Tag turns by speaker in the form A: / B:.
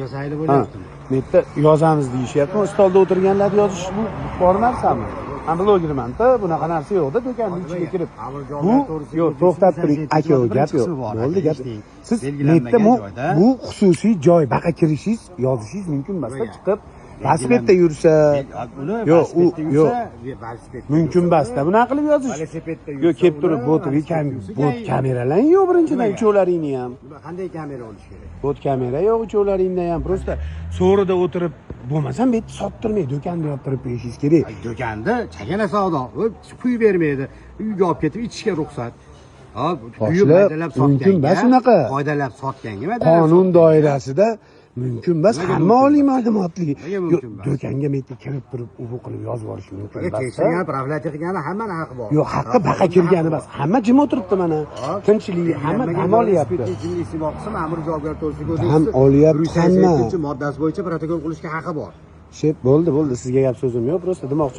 A: yozayli bo'lyaptimi?
B: Bu yerda yozamiz deyishyapti. Stolda o'tirganlar yozish bu bor narsami? Men blogerman-da, bunaqa narsa yo'q-da do'konning ichiga kirib. Bu yo'q, to'xtab turing, aka, gap yo'q. Bo'ldi, gap. Siz netda bu xususiy joy, baqa kirishingiz, yozishingiz mumkin emas-da, chiqib velosipedda yursa, yo'q, u yo'q. Mumkin emas-da. Bunaqa qilib yozish. Yo'q, kelib turib, bot kameralang yo'q birinchidan, uchovlaringni ham.
A: Qanday kamera olish kerak?
B: Bot kamera yo'q uchovlaringda ham. Prosta so'rida o'tirib bo'lmasam bu yerda sottirmaydi, do'konda yottirib qo'yishingiz kerak.
A: Do'konda chakana savdo, puy bermaydi. Uyga olib ketib ichishga ruxsat. Hop,
B: mumkin emas unaqa.
A: Foydalab sotganga
B: Qonun doirasida mumkin emas, hamma oliy ma'lumotli. Do'konga metga kirib turib, u qilib yozib olish mumkin emas.
A: Tekshirgan, profilaktika qilgani hammaning haqqi bor.
B: Yo'q, haqqi baqa kirgani emas. Hamma jim o'tiribdi mana. Tinchlik, hamma dam olyapti.
A: Jimlisi boqsa, ma'mur javobgar to'g'risiga o'tib.
B: Dam olyapti hamma.
A: Moddasi bo'yicha protokol qilishga haqqi bor.
B: Shep, bo'ldi, sizga gap so'zim yo'q, prosta demoqchi